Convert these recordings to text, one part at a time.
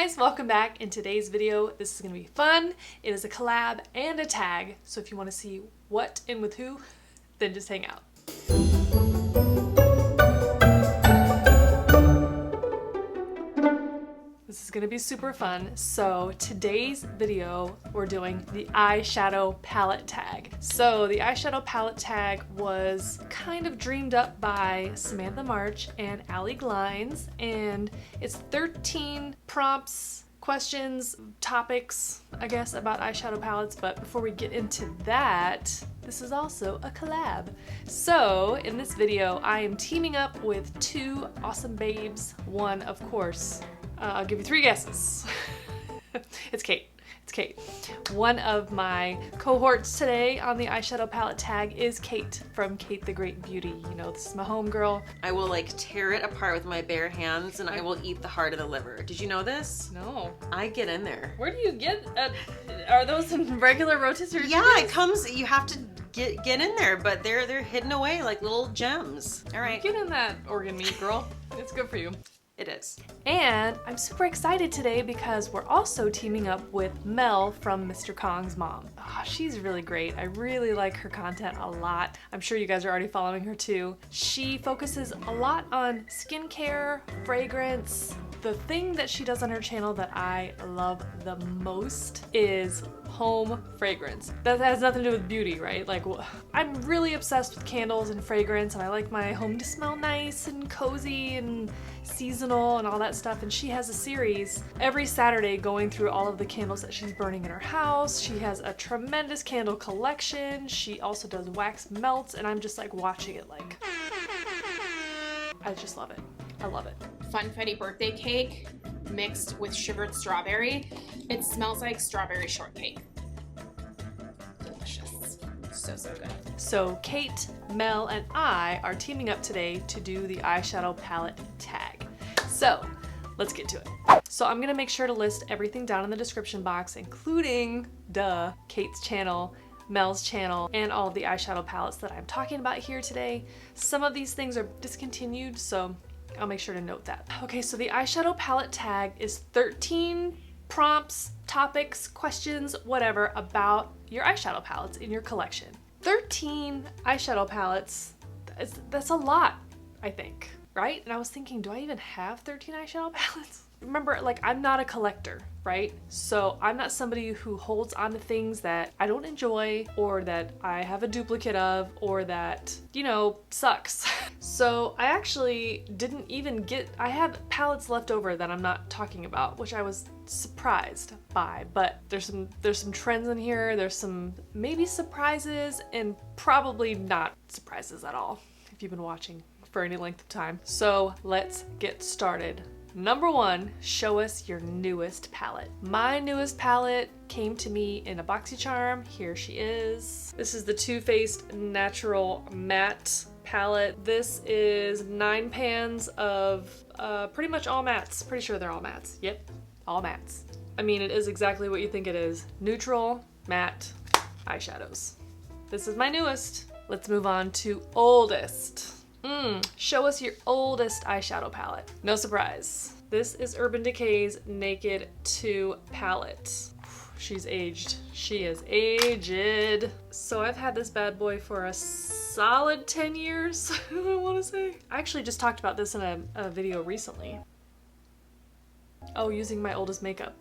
guys, welcome back. In today's video, this is going to be fun. It is a collab and a tag, so if you want to see what and with who, then just hang out. This is going to be super fun. So today's video, we're doing the eyeshadow palette tag. So the eyeshadow palette tag was kind of dreamed up by Samantha March and Allie Glines, and it's 13 prompts, questions, topics, I guess, about eyeshadow palettes. But before we get into that, this is also a collab. So in this video, I am teaming up with two awesome babes. One, of course, I'll give you three guesses. It's Cate. It's Cate. One of my cohorts today on the eyeshadow palette tag is Cate from Cate the Great Beauty. You know, this is my homegirl. I will like tear it apart with my bare hands and I will eat the heart of the liver. Did you know this? No. I get in there. Where do you get, are those in regular rotisserie? Yeah, it comes, you have to get in there, but they're hidden away like little gems. All right. Get in that organ meat, girl. It's good for you. It is. And I'm super excited today because we're also teaming up with Mel from MrKongsMom. Oh, she's really great. I really like her content a lot. I'm sure you guys are already following her too. She focuses a lot on skincare, fragrance. The thing that she does on her channel that I love the most is home fragrance. That has nothing to do with beauty, right? Like, I'm really obsessed with candles and fragrance, and I like my home to smell nice and cozy and seasonal and all that stuff. And she has a series every Saturday going through all of the candles that she's burning in her house. She has a tremendous candle collection. She also does wax melts, and I'm just like watching it like, I just love it. I love it. Funfetti birthday cake mixed with sugared strawberry. It smells like strawberry shortcake. Delicious. So good. So Cate, Mel, and I are teaming up today to do the eyeshadow palette tag. So let's get to it. So I'm gonna make sure to list everything down in the description box, including, Cate's channel, Mel's channel, and all of the eyeshadow palettes that I'm talking about here today. Some of these things are discontinued, so I'll make sure to note that. Okay, so the eyeshadow palette tag is 13 prompts, topics, questions, whatever about your eyeshadow palettes in your collection. 13 eyeshadow palettes, that's a lot, I think, right? And I was thinking, do I even have 13 eyeshadow palettes? Remember, like, I'm not a collector, right? So I'm not somebody who holds on to things that I don't enjoy or that I have a duplicate of or that, you know, sucks. So I actually didn't even I have palettes left over that I'm not talking about, which I was surprised by, but there's some trends in here. There's some maybe surprises and probably not surprises at all if you've been watching for any length of time. So let's get started. Number one, show us your newest palette. My newest palette came to me in a BoxyCharm. Here she is. This is the Too Faced Natural Matte palette. This is 9 pans of pretty much all mattes. Pretty sure they're all mattes. Yep, all mattes. I mean, it is exactly what you think it is. Neutral, matte eyeshadows. This is my newest. Let's move on to oldest. Show us your oldest eyeshadow palette. No surprise. This is Urban Decay's Naked 2 palette. She's aged. She is aged. So I've had this bad boy for a solid 10 years, I want to say. I actually just talked about this in a video recently. Oh, using my oldest makeup.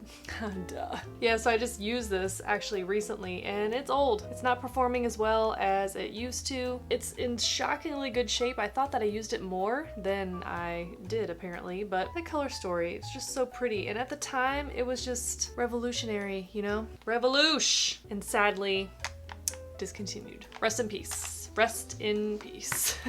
Duh. Yeah, so I just used this actually recently and it's old. It's not performing as well as it used to. It's in shockingly good shape. I thought that I used it more than I did apparently, but the color story, it's just so pretty. And at the time, it was just revolutionary, you know? Revolution! And sadly, discontinued. Rest in peace. Rest in peace.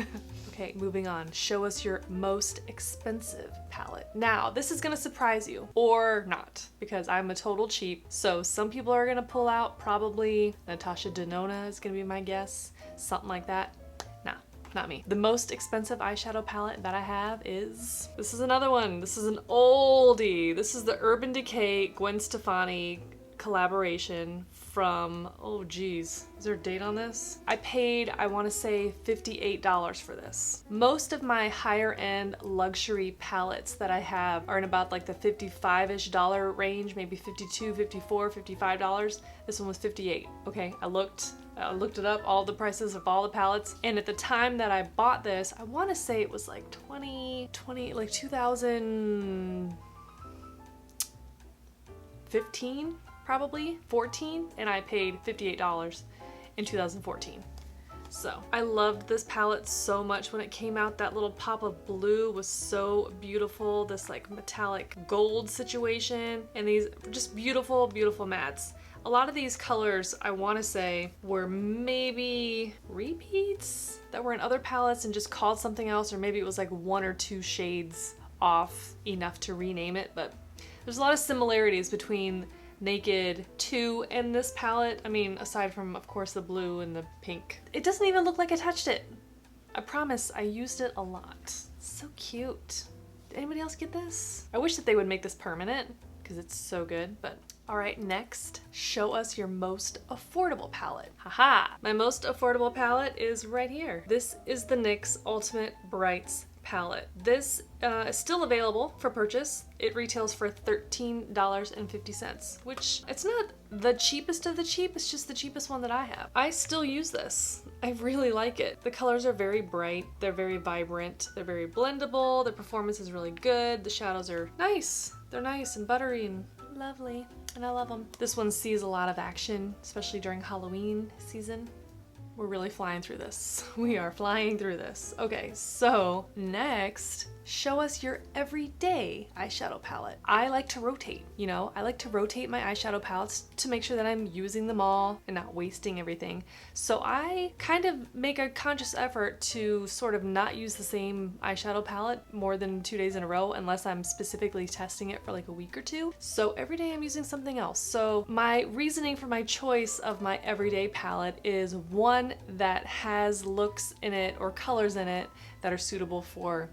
Okay, moving on. Show us your most expensive palette. Now, this is gonna surprise you, or not, because I'm a total cheap. So some people are gonna pull out, probably Natasha Denona is gonna be my guess, something like that. Nah, not me. The most expensive eyeshadow palette that I have is, this is another one. This is an oldie. This is the Urban Decay Gwen Stefani collaboration from, oh geez, is there a date on this? I paid, I want to say $58 for this. Most of my higher end luxury palettes that I have are in about like the $55-ish range, maybe $52, $54, $55. This one was $58. Okay, I looked it up, all the prices of all the palettes, and at the time that I bought this, I want to say it was like like 2015, probably 14, and I paid $58 in 2014. So I loved this palette so much when it came out. That little pop of blue was so beautiful, this like metallic gold situation, and these just beautiful, beautiful mattes. A lot of these colors, I want to say, were maybe repeats that were in other palettes and just called something else, or maybe it was like 1 or 2 shades off enough to rename it, but there's a lot of similarities between Naked 2 and this palette. I mean, aside from, of course, the blue and the pink. It doesn't even look like I touched it. I promise, I used it a lot. So cute. Did anybody else get this? I wish that they would make this permanent, because it's so good, but... Alright, next, show us your most affordable palette. Haha! My most affordable palette is right here. This is the NYX Ultimate Brights Palette. This is still available for purchase. It retails for $13.50, which it's not the cheapest of the cheap, it's just the cheapest one that I have. I still use this. I really like it. The colors are very bright, they're very vibrant, they're very blendable, the performance is really good, the shadows are nice. They're nice and buttery and lovely, and I love them. This one sees a lot of action, especially during Halloween season. We're really flying through this. We are flying through this. Okay, so next, show us your everyday eyeshadow palette. I like to rotate, you know? I like to rotate my eyeshadow palettes to make sure that I'm using them all and not wasting everything. So I kind of make a conscious effort to sort of not use the same eyeshadow palette more than 2 days in a row unless I'm specifically testing it for like a week or two. So every day I'm using something else. So my reasoning for my choice of my everyday palette is one that has looks in it or colors in it that are suitable for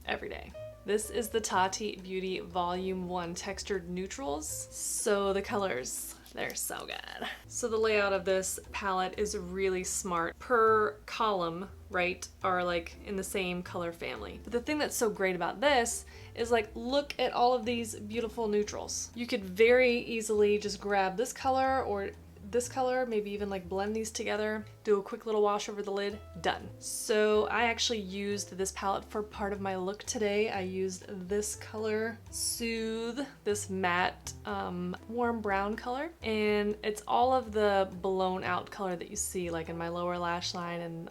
every day. This is the Tati Beauty Volume 1 Textured Neutrals. So the colors, they're so good. So the layout of this palette is really smart. Per column, right, are like in the same color family. But the thing that's so great about this is like, look at all of these beautiful neutrals. You could very easily just grab this color or this color, maybe even like blend these together, do a quick little wash over the lid, done. So I actually used this palette for part of my look today. I used this color, Soothe, this matte warm brown color, and it's all of the blown out color that you see like in my lower lash line and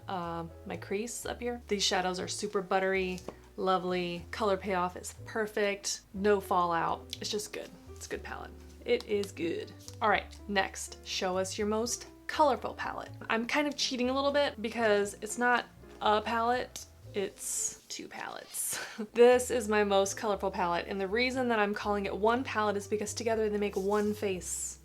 my crease up here. These shadows are super buttery, lovely, color payoff is perfect, no fallout, it's just good. It's a good palette. It is good. All right, next, show us your most colorful palette. I'm kind of cheating a little bit because it's not a palette, it's 2 palettes. This is my most colorful palette, and the reason that I'm calling it one palette is because together they make one face.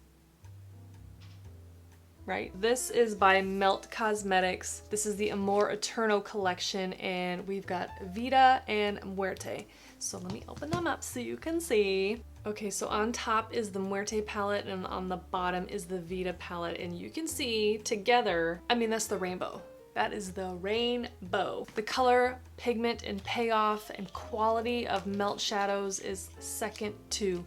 Right? This is by Melt Cosmetics. This is the Amor Eterno collection, and we've got Vida and Muerte. So let me open them up so you can see. Okay, so on top is the Muerte palette and on the bottom is the Vida palette, and you can see together, I mean, that's the rainbow. That is the rainbow. The color, pigment, and payoff and quality of Melt shadows is second to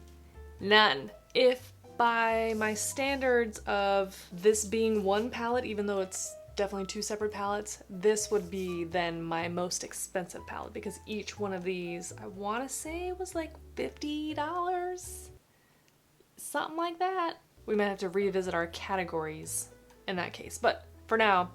none. If by my standards of this being one palette, even though it's definitely 2 separate palettes, this would be then my most expensive palette because each one of these, I want to say was like $50, something like that. We might have to revisit our categories in that case, but for now,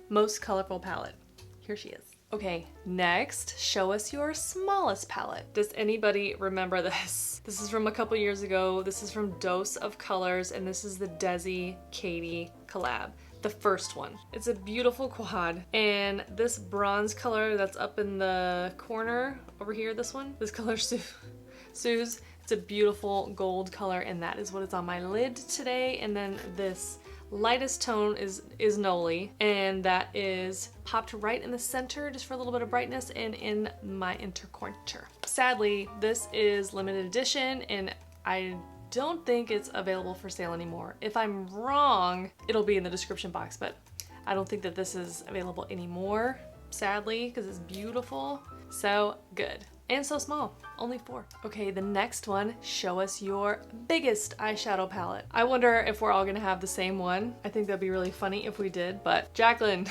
most colorful palette. Here she is. Okay, next, show us your smallest palette. Does anybody remember this? This is from a couple years ago. This is from Dose of Colors, and this is the Decay Cate collab. The first one. It's a beautiful quad, and this bronze color that's up in the corner over here, this color Suze, it's a beautiful gold color, and that is what is on my lid today. And then this lightest tone is Noli, and that is popped right in the center just for a little bit of brightness and in my intercorner. Sadly, this is limited edition, and I don't think it's available for sale anymore. If I'm wrong, it'll be in the description box, but I don't think that this is available anymore, sadly, because it's beautiful. So good. And so small, only 4. Okay, the next one, show us your biggest eyeshadow palette. I wonder if we're all gonna have the same one. I think that'd be really funny if we did, but Jacqueline,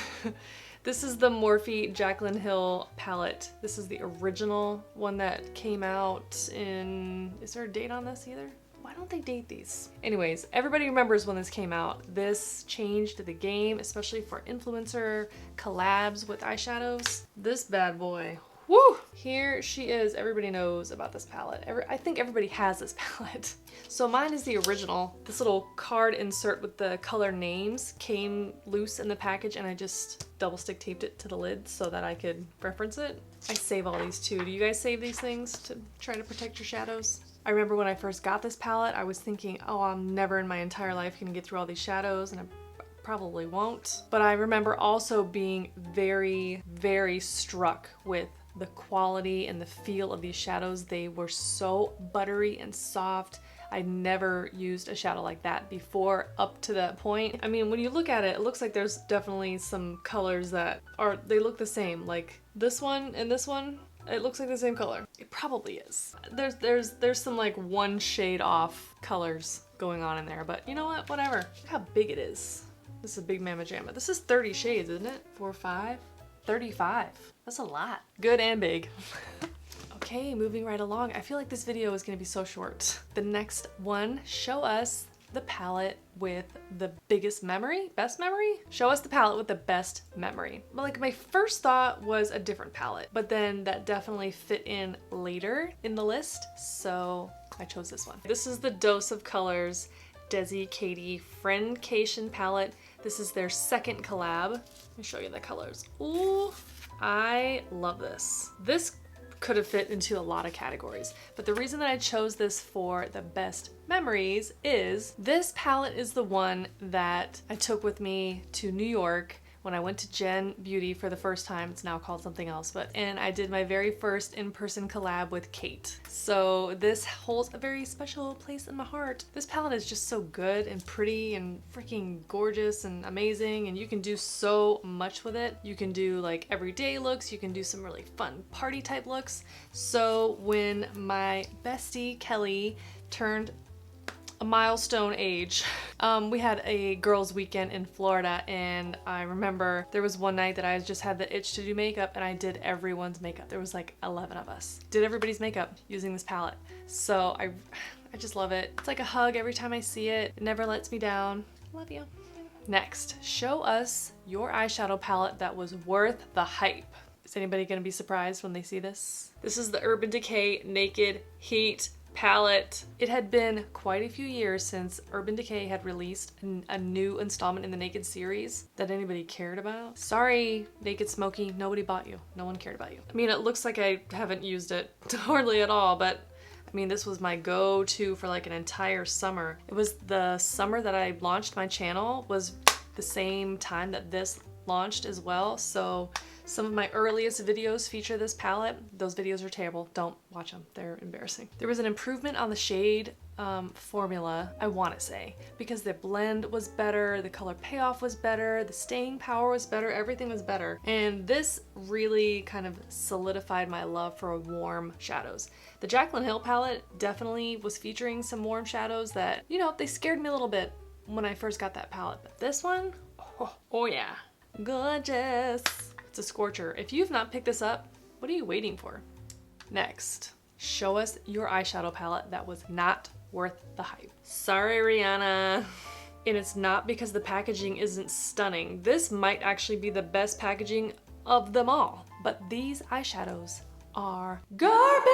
this is the Morphe Jaclyn Hill palette. This is the original one that came out in, is there a date on this either? Why don't they date these? Anyways, everybody remembers when this came out. This changed the game, especially for influencer collabs with eyeshadows. This bad boy, woo! Here she is. Everybody knows about this palette. I think everybody has this palette. So mine is the original. This little card insert with the color names came loose in the package, and I just double stick taped it to the lid so that I could reference it. I save all these too. Do you guys save these things to try to protect your shadows? I remember when I first got this palette, I was thinking, oh, I'm never in my entire life gonna get through all these shadows, and I probably won't. But I remember also being very, very struck with the quality and the feel of these shadows. They were so buttery and soft. I'd never used a shadow like that before up to that point. I mean, when you look at it, it looks like there's definitely some colors that they look the same. Like this one and this one, it looks like the same color. It probably is. There's some like 1 shade off colors going on in there, but you know what, whatever. Look how big it is. This is a big mamma jamma. This is 30 shades, isn't it? 4, 5, 35. That's a lot. Good and big. Okay, moving right along. I feel like this video is gonna be so short. The next one, show us the palette with the biggest memory, best memory? Show us the palette with the best memory. Like my first thought was a different palette, but then that definitely fit in later in the list, so I chose this one. This is the Dose of Colors Desi Cate Friendcation palette. This is their second collab. Let me show you the colors. Ooh, I love this. This could have fit into a lot of categories, but the reason that I chose this for the best memories is this palette is the one that I took with me to New York when I went to Gen Beauty for the first time. It's now called something else, and I did my very first in-person collab with Cate. So this holds a very special place in my heart. This palette is just so good and pretty and freaking gorgeous and amazing, and you can do so much with it. You can do like everyday looks, you can do some really fun party type looks. So when my bestie Kelly turned a milestone age, we had a girls weekend in Florida, and I remember there was one night that I just had the itch to do makeup, and I did everyone's makeup. There was like 11 of us. Did everybody's makeup using this palette. So I just love it. It's like a hug every time I see it. It never lets me down. Love you. Next, show us your eyeshadow palette that was worth the hype. Is anybody gonna be surprised when they see this? This is the Urban Decay Naked Heat palette. It had been quite a few years since Urban Decay had released a new installment in the Naked series that anybody cared about. Sorry, Naked Smoky, nobody bought you. No one cared about you. I mean, it looks like I haven't used it hardly at all, but I mean, this was my go-to for like an entire summer. It was the summer that I launched my channel, was the same time that this launched as well. So some of my earliest videos feature this palette. Those videos are terrible. Don't watch them. They're embarrassing. There was an improvement on the shade formula, I want to say, because the blend was better, the color payoff was better, the staying power was better, everything was better. And this really kind of solidified my love for warm shadows. The Jaclyn Hill palette definitely was featuring some warm shadows that, you know, they scared me a little bit when I first got that palette. But this one, oh yeah, gorgeous. It's a scorcher. If you've not picked this up, what are you waiting for? Next, show us your eyeshadow palette that was not worth the hype. Sorry, Rihanna. And it's not because the packaging isn't stunning. This might actually be the best packaging of them all, but these eyeshadows are garbage.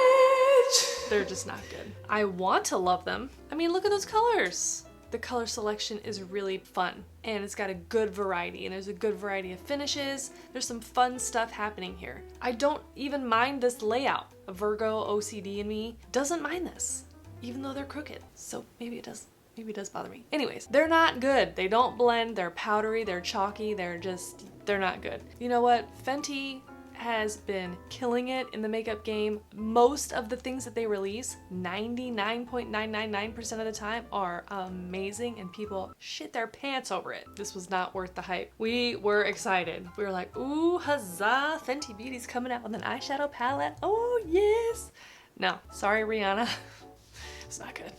They're just not good. I want to love them. I mean, look at those colors. The color selection is really fun, and it's got a good variety, and there's a good variety of finishes. There's some fun stuff happening here. I don't even mind this layout. A Virgo OCD in me doesn't mind this, even though they're crooked. So maybe it does bother me. Anyways, they're not good. They don't blend, they're powdery, they're chalky, they're not good. You know what? Fenty has been killing it in the makeup game. Most of the things that they release, 99.999% of the time, are amazing and people shit their pants over it. This was not worth the hype. We were excited. We were like, ooh, huzzah, Fenty Beauty's coming out with an eyeshadow palette. Oh, yes. No, sorry, Rihanna. It's not good.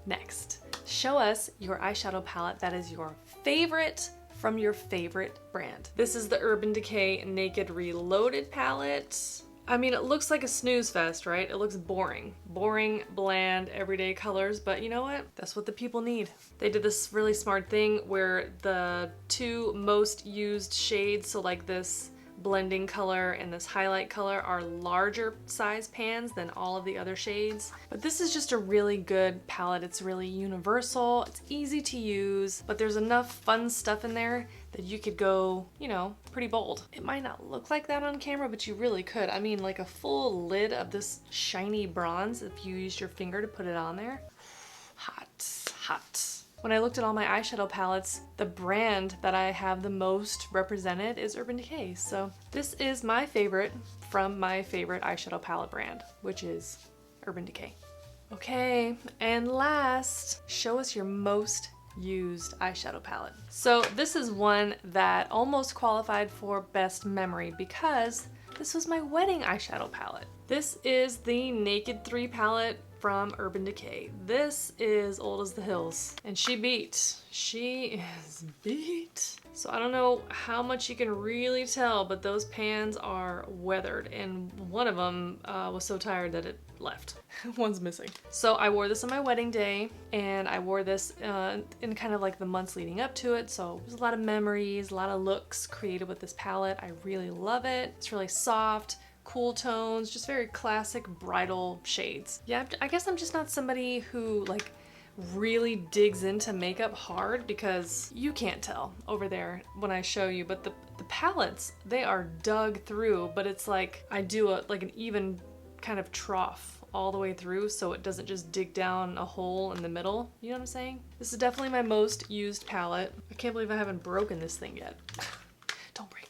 Next, show us your eyeshadow palette that is your favorite from your favorite brand. This is the Urban Decay Naked Reloaded palette. I mean, it looks like a snooze fest, right? It looks boring. Boring, bland, everyday colors, but you know what? That's what the people need. They did this really smart thing where the two most used shades, so like this blending color and this highlight color, are larger size pans than all of the other shades. But this is just a really good palette. It's really universal, it's easy to use, but there's enough fun stuff in there that you could go, you know, pretty bold. It might not look like that on camera, but you really could. I mean, like a full lid of this shiny bronze, if you used your finger to put it on there. Hot, hot. When I looked at all my eyeshadow palettes, the brand that I have the most represented is Urban Decay. So this is my favorite from my favorite eyeshadow palette brand, which is Urban Decay. Okay, and last, show us your most used eyeshadow palette. So this is one that almost qualified for best memory because this was my wedding eyeshadow palette. This is the Naked 3 palette from Urban Decay. This is old as the hills, and she is beat. So I don't know how much you can really tell, but those pans are weathered, and one of them was so tired that it left. One's missing. So I wore this on my wedding day, and I wore this in kind of like the months leading up to it, so there's a lot of memories, a lot of looks created with this palette. I really love it. It's really soft, cool tones, just very classic bridal shades. Yeah, I guess I'm just not somebody who like really digs into makeup hard, because you can't tell over there when I show you, but the palettes, they are dug through, but it's like I do like an even kind of trough all the way through so it doesn't just dig down a hole in the middle. You know what I'm saying? This is definitely my most used palette. I can't believe I haven't broken this thing yet. Don't break.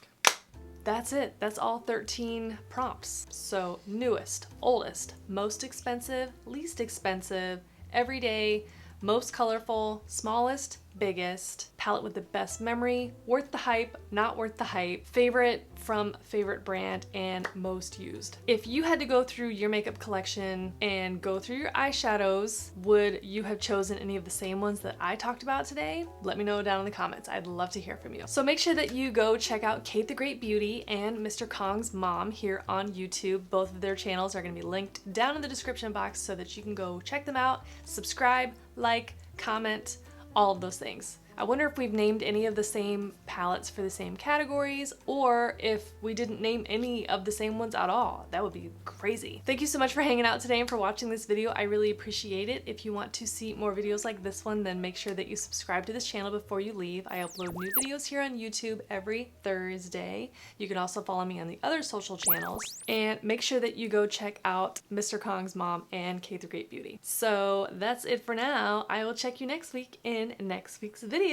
That's it. That's all 13 prompts. So newest, oldest, most expensive, least expensive, everyday, most colorful, smallest, biggest, palette with the best memory, worth the hype, not worth the hype, favorite from favorite brand, and most used. If you had to go through your makeup collection and go through your eyeshadows, would you have chosen any of the same ones that I talked about today? Let me know down in the comments. I'd love to hear from you. So make sure that you go check out Cate the Great Beauty and MrKongsMom here on YouTube. Both of their channels are going to be linked down in the description box so that you can go check them out, subscribe, like, comment, all of those things. I wonder if we've named any of the same palettes for the same categories, or if we didn't name any of the same ones at all. That would be crazy. Thank you so much for hanging out today and for watching this video. I really appreciate it. If you want to see more videos like this one, then make sure that you subscribe to this channel before you leave. I upload new videos here on YouTube every Thursday. You can also follow me on the other social channels, and make sure that you go check out MrKongsMom and Cate the Great Beauty. So that's it for now. I will check you next week in next week's video.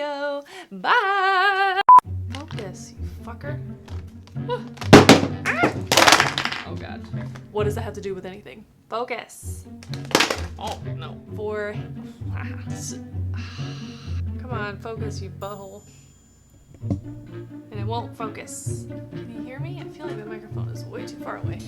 Bye! Focus, you fucker. Oh god. What does that have to do with anything? Focus. Oh, no. Come on, focus, you butthole. And it won't focus. Can you hear me? I feel like the microphone is way too far away.